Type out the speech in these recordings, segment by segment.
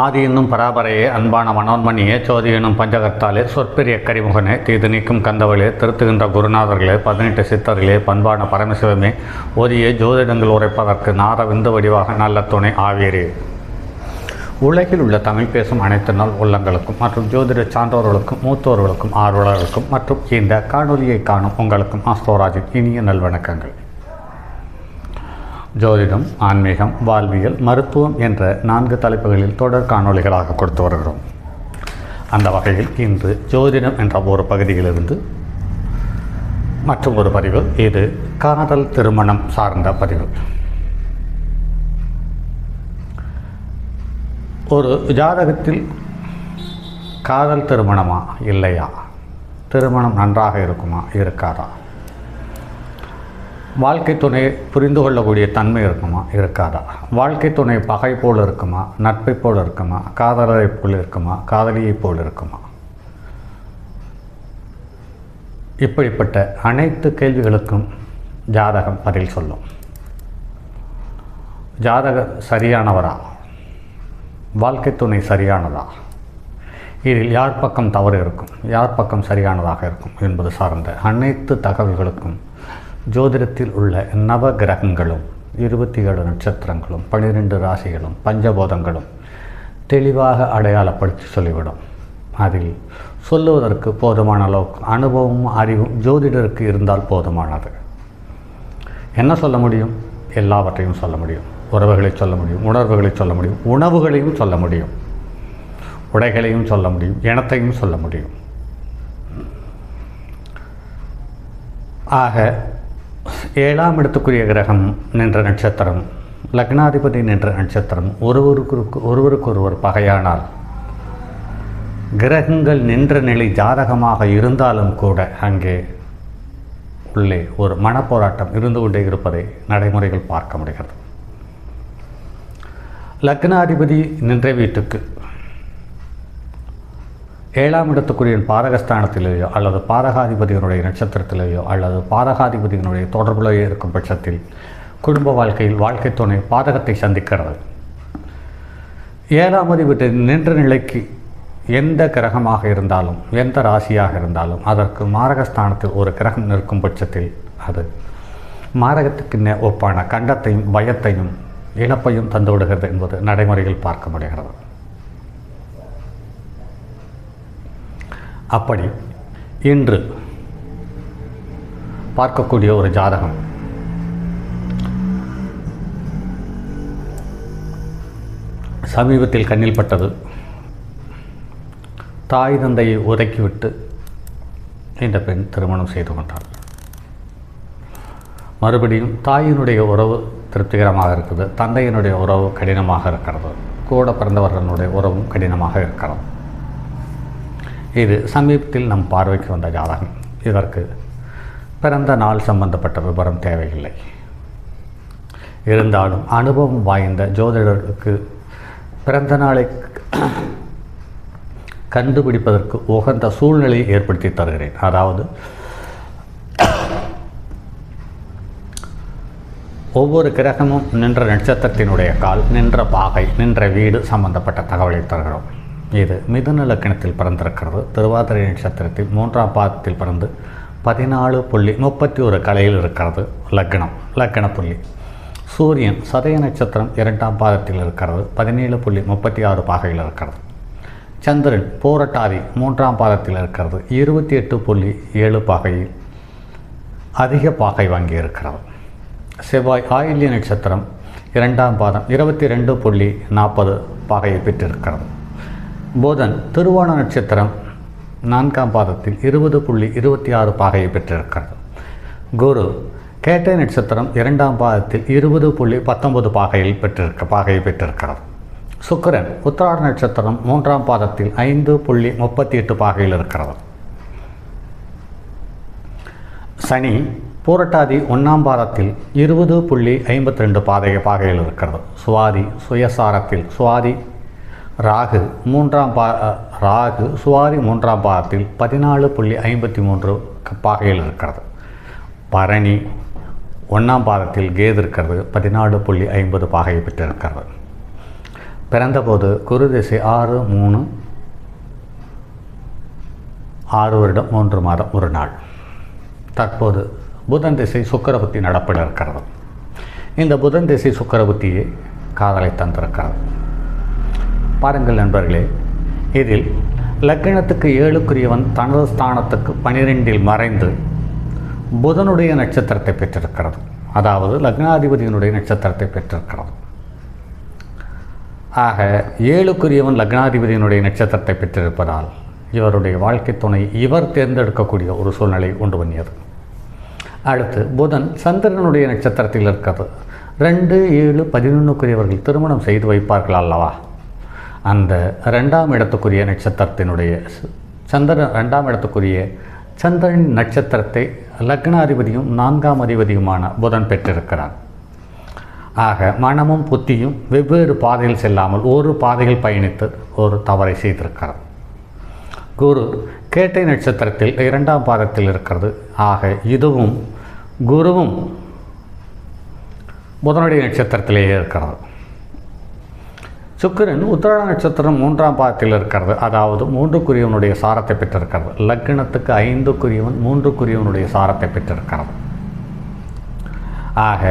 ஆதி என்னும் பராபரையே அன்பான மனோன்மணியே சோதி என்னும் பஞ்சகத்தாலே சொற்பெரிய கரிமுகனே தீது நீக்கும் கந்தவளே திருத்துகின்ற குருநாதர்களே 18 சித்தர்களே பண்பான பரமசிவமே ஓதிய ஜோதிடங்கள் உரைப்பதற்கு நார விந்து வடிவாக நல்ல துணை ஆவீரே. உலகில் உள்ள தமிழ் பேசும் அனைத்து நாள் உள்ளங்களுக்கும் மற்றும் ஜோதிட சான்றோர்களுக்கும் மூத்தோர்களுக்கும் ஆர்வலர்களுக்கும் மற்றும் இந்த காணொலியை காணும் உங்களுக்கும் ஆஸ்தோராஜின் இனிய நல்வணக்கங்கள். ஜோதிடம், ஆன்மீகம், வாழ்வியல், மருத்துவம் என்ற 4 தலைப்புகளில் தொடர் காணொலிகளாக கொடுத்து வருகிறோம். அந்த வகையில் இன்று ஜோதிடம் என்ற ஒரு பகுதியிலிருந்து மற்றும் ஒரு பதிவு. இது காதல் திருமணம் சார்ந்த பதிவு. ஒரு ஜாதகத்தில் காதல் திருமணமா இல்லையா, திருமணம் நன்றாக இருக்குமா இருக்காதா, வாழ்க்கை துணையை புரிந்து கொள்ளக்கூடிய தன்மை இருக்குமா இருக்காதா, வாழ்க்கை துணை பகை போல் இருக்குமா, நட்பை போல் இருக்குமா, காதலரை போல் இருக்குமா, காதலியை போல் இருக்குமா, இப்படிப்பட்ட அனைத்து கேள்விகளுக்கும் ஜாதகம் பதில் சொல்லும். ஜாதகம் சரியானவரா, வாழ்க்கை துணை சரியானதா, இதில் யார் பக்கம் தவறு இருக்கும், யார் பக்கம் சரியானதாக இருக்கும் என்பது சார்ந்த அனைத்து தகவல்களுக்கும் ஜோதிடத்தில் உள்ள நவ கிரகங்களும் 27 நட்சத்திரங்களும் 12 ராசிகளும் பஞ்சபோதங்களும் தெளிவாக அடையாளப்படுத்தி சொல்லிவிடும். அதில் சொல்லுவதற்கு போதுமான அளவுக்கு அனுபவமும் அறிவும் ஜோதிடருக்கு இருந்தால் போதுமானது. என்ன சொல்ல முடியும்? எல்லாவற்றையும் சொல்ல முடியும். உறவுகளை சொல்ல முடியும், உணர்வுகளை சொல்ல முடியும், உணவுகளையும் சொல்ல முடியும், உடைகளையும் சொல்ல முடியும், இனத்தையும் சொல்ல முடியும். ஆக 7ஆம் இடத்துக்குரிய கிரகம் நின்ற நட்சத்திரம், லக்னாதிபதி நின்ற நட்சத்திரம் ஒருவருக்கொருவர் பகையானால், கிரகங்கள் நின்ற நிலை ஜாதகமாக இருந்தாலும் கூட அங்கே உள்ளே ஒரு மனப்போராட்டம் இருந்து கொண்டே இருப்பதை நடைமுறைகள் பார்க்க முடிகிறது. லக்னாதிபதி நின்ற வீட்டுக்கு 7ஆம் இடத்துக்குரிய பாதகஸ்தானத்திலேயோ அல்லது பாதகாதிபதியினுடைய நட்சத்திரத்திலேயோ அல்லது பாதகாதிபதியினுடைய தொடர்புலேயோ இருக்கும் பட்சத்தில் குடும்ப வாழ்க்கையில் வாழ்க்கை துணை பாதகத்தை சந்திக்கிறது. 7ஆம் அதிபதி நின்ற நிலைக்கு எந்த கிரகமாக இருந்தாலும், எந்த ராசியாக இருந்தாலும் அதற்கு மாரகஸ்தானத்தில் ஒரு கிரகம் நிற்கும் பட்சத்தில் அது மாரகத்துக்கு ஒப்பான கண்டத்தையும் பயத்தையும் இழப்பையும் தந்துவிடுகிறது என்பது நடைமுறையில் பார்க்க முடிகிறது. அப்படி இன்று பார்க்கக்கூடிய ஒரு ஜாதகம் சமீபத்தில் கண்ணில் பட்டது. தாய் தந்தையை ஒதுக்கிவிட்டு இந்த பெண் திருமணம் செய்து கொண்டாள். மறுபடியும் தாயினுடைய உறவு திருப்திகரமாக இருக்குது, தந்தையினுடைய உறவு கடினமாக இருக்கிறது, கூட பிறந்தவர்களுடைய உறவும் கடினமாக இருக்கிறது. இது சமீபத்தில் நம் பார்வைக்கு வந்த ஜாதகம். இதற்கு பிறந்த நாள் சம்பந்தப்பட்ட விவரம் தேவையில்லை. இருந்தாலும் அனுபவம் வாய்ந்த ஜோதிடருக்கு பிறந்த நாளை கண்டுபிடிப்பதற்கு உகந்த சூழ்நிலையை ஏற்படுத்தி தருகிறேன். அதாவது ஒவ்வொரு கிரகமும் நின்ற நட்சத்திரத்தினுடைய கால், நின்ற பாகை, நின்ற வீடு சம்பந்தப்பட்ட தகவலை தருகிறோம். இது மிதுன லக்கணத்தில் பிறந்திருக்கிறது. திருவாதிரை நட்சத்திரத்தில் 3ஆம் பாதத்தில் பிறந்து 14.31 கலையில் இருக்கிறது லக்கண புள்ளி. சூரியன் சதய நட்சத்திரம் 2ஆம் பாதத்தில் இருக்கிறது, 17.36 பாகையில் இருக்கிறது. சந்திரன் பூரட்டாதி 3ஆம் பாதத்தில் இருக்கிறது, 28.7 பாகையில் அதிக பாகை வாங்கி இருக்கிறது. செவ்வாய் ஆயில்ய நட்சத்திரம் 2ஆம் பாதம் 22.40 பாகையை பெற்றிருக்கிறது. புதன் திருவோண நட்சத்திரம் 4ஆம் பாதத்தில் 20.26 பாகையை பெற்றிருக்கிறது. குரு கேட்டை நட்சத்திரம் 2ஆம் பாதத்தில் 20.19 பாகையை பெற்றிருக்கிறது. சுக்கிரன் உத்திராட நட்சத்திரம் 3ஆம் பாதத்தில் 5.38 பாகையில் இருக்கிறது. சனி பூரட்டாதி 1ஆம் பாதத்தில் 20.52 பாகையில் இருக்கிறது. சுவாதி சுயசாரத்தில் ராகு சுவாதி 3ஆம் பாதத்தில் 14.53 பாகையில் இருக்கிறது. பரணி 1ஆம் பாதத்தில் கேது இருக்கிறது, 14.50 பாகையை பெற்றிருக்கிறது. பிறந்தபோது குரு திசை 6-3 6 வருடம் 3 மாதம் 1 நாள். தற்போது புதன் திசை சுக்கிரபுத்தி நடப்பிட இருக்கிறது. இந்த புதன் திசை சுக்கிரபுத்தியை காதலை தந்திருக்கிறது. பாருங்கள் நண்பர்களே, இதில் லக்னத்துக்கு 7க்குரியவன் தனது ஸ்தானத்துக்கு 12இல் மறைந்து புதனுடைய நட்சத்திரத்தை பெற்றிருக்கிறது. அதாவது லக்னாதிபதியினுடைய நட்சத்திரத்தை பெற்றிருக்கிறது. ஆக 7க்குரியவன் லக்னாதிபதியினுடைய நட்சத்திரத்தை பெற்றிருப்பதால் இவருடைய வாழ்க்கை துணை இவர் தேர்ந்தெடுக்கக்கூடிய ஒரு சூழ்நிலை உண்டு பண்ணியது. அடுத்து புதன் சந்திரனுடைய நட்சத்திரத்தில் இருக்கிறது. 2, 7, 11க்குரியவர்கள் திருமணம் செய்து வைப்பார்கள் அல்லவா? அந்த 2ஆம் இடத்துக்குரிய நட்சத்திரத்தினுடைய சந்திரன் 2ஆம் இடத்துக்குரிய சந்திரன் நட்சத்திரத்தை லக்னாதிபதியும் 4ஆம் அதிபதியுமான புதன் பெற்றிருக்கிறார். ஆக மனமும் புத்தியும் வெவ்வேறு பாதையில் செல்லாமல் ஒரு பாதையில் பயணித்து ஒரு தவறை செய்திருக்கிறது. குரு கேட்டை நட்சத்திரத்தில் 2ஆம் பாதத்தில் இருக்கிறது. ஆக இதுவும் குருவும் புதனுடைய நட்சத்திரத்திலேயே இருக்கிறது. சுக்கிரன் உத்திராட நட்சத்திரம் 3ஆம் பாதத்தில் இருக்கிறது. அதாவது 3க்குரியவனுடைய சாரத்தை பெற்றிருக்கிறது. லக்னத்துக்கு 5க்குரியவன் 3க்குரியவனுடைய சாரத்தை பெற்றிருக்கிறது. ஆக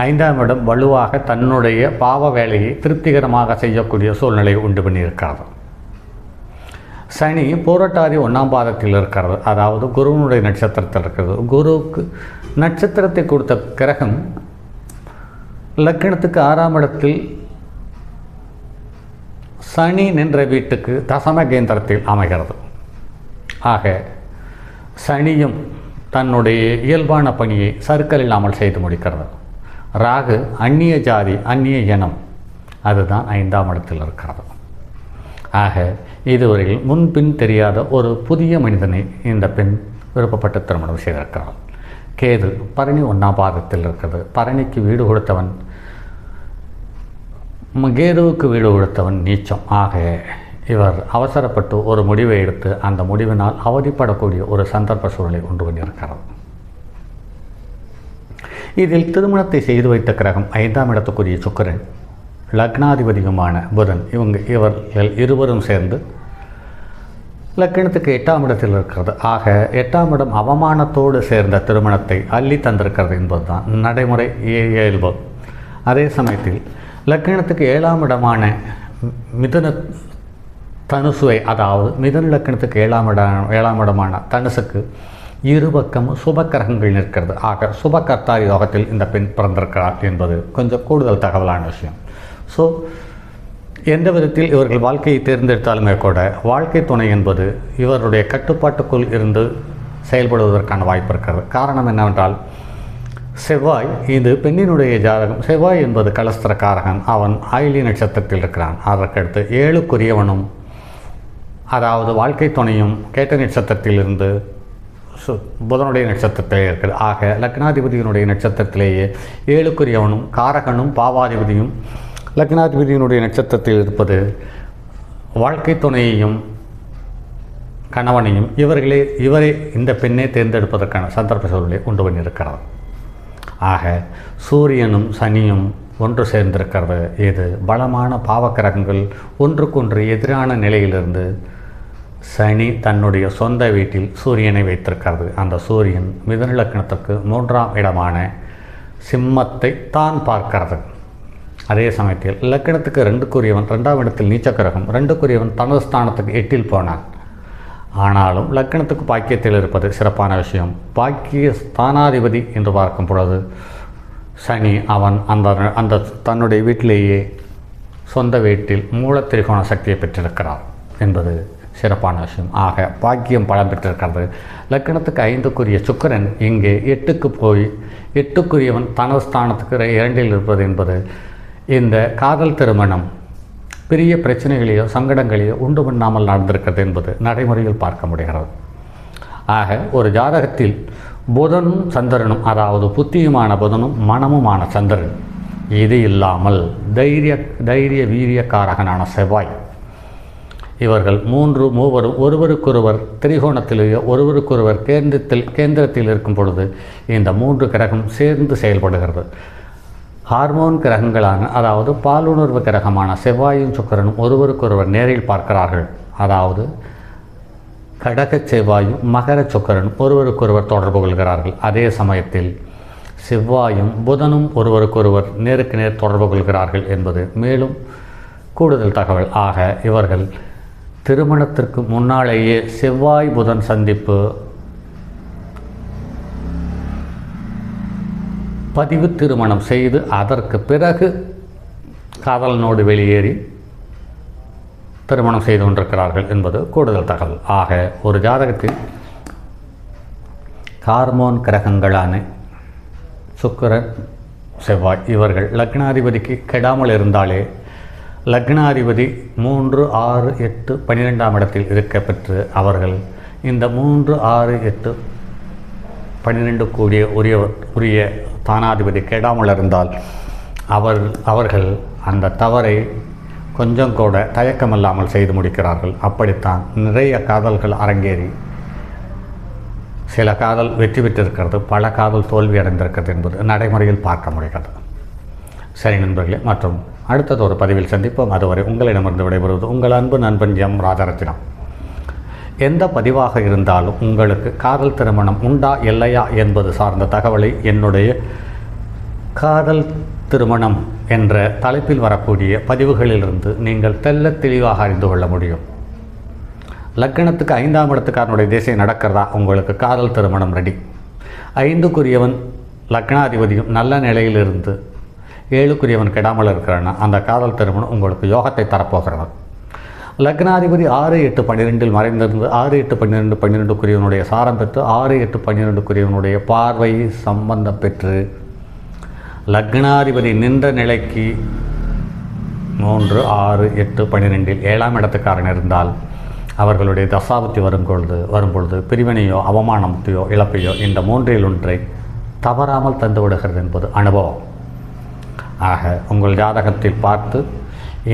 5ஆம் இடம் வலுவாக தன்னுடைய பாவ வேலையை திருப்திகரமாக செய்யக்கூடிய சூழ்நிலை உண்டு பண்ணியிருக்கிறது. சனி பூரட்டாதி 1ஆம் பாதத்தில் இருக்கிறது. அதாவது குருவனுடைய நட்சத்திரத்தில் இருக்கிறது. குருவுக்கு நட்சத்திரத்தை கொடுத்த கிரகம் லக்னத்துக்கு 6ஆம் இடத்தில் சனி நின்ற வீட்டுக்கு தசம கேந்திரத்தில் அமைகிறது. ஆக சனியும் தன்னுடைய இயல்பான பணியை சறுக்கல் இல்லாமல் செய்து முடிக்கிறது. ராகு அந்நிய ஜாதி அந்நிய இனம், அதுதான் 5ஆம் இடத்தில் இருக்கிறது. ஆக இதுவரையில் முன்பின் தெரியாத ஒரு புதிய மனிதனை இந்த பெண் விருப்பப்பட்டு திருமணம் செய்திருக்கிறார். கேது பரணி 1ஆம் பாதத்தில் இருக்கிறது. பரணிக்கு வீடு கொடுத்தவன் கேதுவுக்கு வீடு கொடுத்தவன் நீச்சம். ஆக இவர் அவசரப்பட்டு ஒரு முடிவை எடுத்து அந்த முடிவினால் அவதிப்படக்கூடிய ஒரு சந்தர்ப்ப சூழலை உண்டு பண்ணியிருக்கிறது. இதில் திருமணத்தை செய்து வைத்த கிரகம் 5ஆம் இடத்துக்குரிய சுக்கிரன், லக்னாதிபதியுமான புதன், இவர்கள் இருவரும் சேர்ந்து லக்னத்துக்கு 8ஆம் இடத்தில் இருக்கிறது. ஆக 8ஆம் இடம் அவமானத்தோடு சேர்ந்த திருமணத்தை அள்ளி தந்திருக்கிறது என்பதுதான் நடைமுறை இயல்பு. அதே சமயத்தில் லக்னத்துக்கு 7ஆம் இடமான மிதுன தனுசுவை, அதாவது மிதுன லக்னத்துக்கு 7ஆம் இடமான தனுசுக்கு இருபக்கமும் சுபக்கிரகங்கள் நிற்கிறது. ஆக சுபகர்த்தாரி யோகத்தில் இந்த பெண் பிறந்திருக்கிறார் என்பது கொஞ்சம் கூடுதல் தகவலான விஷயம். ஸோ எந்த விதத்தில் இவர்கள் வாழ்க்கையை தேர்ந்தெடுத்தாலுமே கூட வாழ்க்கை துணை என்பது இவருடைய கட்டுப்பாட்டுக்குள் இருந்து செயல்படுவதற்கான வாய்ப்பு இருக்கிறது. காரணம் என்னவென்றால் செவ்வாய், இது பெண்ணினுடைய ஜாதகம். செவ்வாய் என்பது கலஸ்திரக்காரகன். அவன் ஆயிலி நட்சத்திரத்தில் இருக்கிறான். அதற்கடுத்து 7க்குரியவனும், அதாவது வாழ்க்கை துணையும் கேட்ட நட்சத்திரத்திலிருந்து புதனுடைய நட்சத்திரத்திலே இருக்கிறது. ஆக லக்னாதிபதியினுடைய நட்சத்திரத்திலேயே 7க்குரியவனும் காரகனும் பாவாதிபதியும் லக்னாதிபதியினுடைய நட்சத்திரத்தில் இருப்பது வாழ்க்கை துணையையும் கணவனையும் இவரை இந்த பெண்ணை தேர்ந்தெடுப்பதற்கான சந்தர்ப்ப சூழலை உண்டு பண்ணியிருக்கிறது. ஆக சூரியனும் சனியும் ஒன்று சேர்ந்திருக்கிறது. இது பலமான பாவக்கிரகங்கள் ஒன்றுக்கொன்று எதிரான நிலையிலிருந்து சனி தன்னுடைய சொந்த வீட்டில் சூரியனை வைத்திருக்கிறது. அந்த சூரியன் மிதுன லக்னத்திற்கு 3ஆம் இடமான சிம்மத்தை தான் பார்க்கிறது. அதே சமயத்தில் லக்னத்துக்கு 2க்குரியவன் 2ஆம் இடத்தில் நீச்சக்கிரகம், 2க்குரியவன் தனது ஸ்தானத்துக்கு 8இல் போனான். ஆனாலும் லக்னத்துக்கு பாக்கியத்தில் இருப்பது சிறப்பான விஷயம். பாக்கிய ஸ்தானாதிபதி என்று பார்க்கும் பொழுது சனி அவன் அந்த தன்னுடைய வீட்டிலேயே சொந்த வீட்டில் மூலத்திரிகோண சக்தியை பெற்றிருக்கிறார் என்பது சிறப்பான விஷயம். ஆக பாக்கியம் பலம் பெற்றிருக்கிறது. லக்னத்துக்கு 5க்குரிய சுக்கிரன் இங்கே 8க்கு போய் 8க்குரியவன் தனது ஸ்தானத்துக்கு 2இல் இருப்பது என்பது இந்த காதல் திருமணம் பெரிய பிரச்சனைகளையோ சங்கடங்களையோ உண்டு பண்ணாமல் நடந்திருக்கிறது என்பது நடைமுறையில் பார்க்க முடிகிறது. ஆக ஒரு ஜாதகத்தில் புதனும் சந்திரனும், அதாவது புத்தியுமான புதனும் மனமுமான சந்திரன், இது இல்லாமல் தைரிய வீரியக்காரகனான செவ்வாய், இவர்கள் மூவரும் ஒருவருக்கொருவர் திரிகோணத்திலேயோ ஒருவருக்கொருவர் கேந்திரத்தில் இருக்கும் பொழுது இந்த 3 கிரகம் சேர்ந்து செயல்படுகிறது. ஹார்மோன் கிரகங்களான அதாவது பாலுணர்வு கிரகமான செவ்வாயும் சுக்கிரனும் ஒருவருக்கொருவர் நேரில் பார்க்கிறார்கள். அதாவது கடக செவ்வாயும் மகர சுக்கிரனும் ஒருவருக்கொருவர் தொடர்பு கொள்கிறார்கள். அதே சமயத்தில் செவ்வாயும் புதனும் ஒருவருக்கொருவர் நேருக்கு நேர் தொடர்பு கொள்கிறார்கள் என்பது மேலும் கூடுதல் தகவல். ஆக இவர்கள் திருமணத்திற்கு முன்னாலேயே செவ்வாய் புதன் சந்திப்பு பதிவு திருமணம் செய்து அதற்கு பிறகு காதலனோடு வெளியேறி திருமணம் செய்து கொண்டிருக்கிறார்கள் என்பது கூடுதல் தகவல். ஆக ஒரு ஜாதகத்தில் ஹார்மோன் கிரகங்களான சுக்கிரன் செவ்வாய் இவர்கள் லக்னாதிபதிக்கு கெடாமல் இருந்தாலே லக்னாதிபதி 3, 6, 8, 12ஆம் இடத்தில் இருக்க பெற்று அவர்கள் இந்த 3, 6, 8, 12 கூடிய உரிய தானாதிபதி கெடாமல் இருந்தால் அவர்கள் அந்த தவறை கொஞ்சம் கூட தயக்கமில்லாமல் செய்து முடிக்கிறார்கள். அப்படித்தான் நிறைய காதல்கள் அரங்கேறி சில காதல் வெற்றி பெற்றிருக்கிறது, பல காதல் தோல்வி அடைந்திருக்கிறது என்பது நடைமுறையில் பார்க்க முடிகிறது. சரி நண்பர்களே, மற்றும் அடுத்தது ஒரு பதிவில் சந்திப்போம். அதுவரை உங்களிடமிருந்து விடைபெறுவது உங்கள் அன்பு நண்பன் எம் ராஜரத்தினம். எந்த பதிவாக இருந்தாலும் உங்களுக்கு காதல் திருமணம் உண்டா இல்லையா என்பது சார்ந்த தகவலை என்னுடைய காதல் திருமணம் என்ற தலைப்பில் வரக்கூடிய பதிவுகளிலிருந்து நீங்கள் தெல்ல தெளிவாக அறிந்து கொள்ள முடியும். லக்னத்துக்கு 5ஆம் இடத்துக்காரனுடைய திசை நடக்கிறதா, உங்களுக்கு காதல் திருமணம் ரெடி. 5க்குரியவன் லக்னாதிபதியும் நல்ல நிலையிலிருந்து 7க்குரியவன் கெடாமல் இருக்கிறான்னா அந்த காதல் திருமணம் உங்களுக்கு யோகத்தை தரப்போகிறது. லக்னாதிபதி 6, 8, 12 மறைந்திருந்து 6, 8, 12, 12க்குரியவனுடைய சாரம் பெற்று 6, 8, 12க்குரியவனுடைய பார்வை சம்பந்தம் பெற்று லக்னாதிபதி நின்ற நிலைக்கு 3, 6, 8, 12 7ஆம் இடத்துக்காரன் இருந்தால் அவர்களுடைய தசாபுத்தி வரும்பொழுது பிரிவினையோ அவமானத்தையோ இழப்பையோ இந்த 3இல் ஒன்றை தவறாமல் தந்து விடுகிறது என்பது அனுபவம். ஆக உங்கள் ஜாதகத்தில் பார்த்து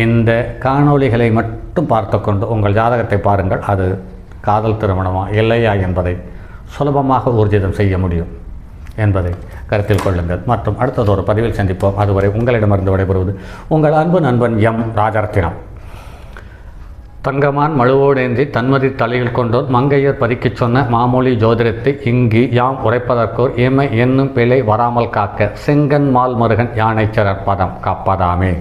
இந்த காணொளிகளை மட்டும் பார்த்து கொண்டு உங்கள் ஜாதகத்தை பாருங்கள். அது காதல் திருமணமா இல்லையா என்பதை சுலபமாக ஊர்ஜிதம் செய்ய முடியும் என்பதை கருத்தில் கொள்ளுங்கள். மற்றும் அடுத்தது ஒரு பதிவில் சந்திப்போம். அதுவரை உங்களிடமிருந்து விடைபெறுவது உங்கள் அன்பு நண்பன் எம் ராஜரத்தினம். தங்கமான் மழுவோடேந்தி தன்மதி தலையில் கொண்டோர் மங்கையர் பறிக்கச் சொன்ன மாமொழி ஜோதிடத்தை இங்கு யாம் உரைப்பதற்கோர் இமை என்னும் பிழை வராமல் காக்க செங்கன் மால் முருகன் யானைச்சரர் பதம் காப்பதாமே.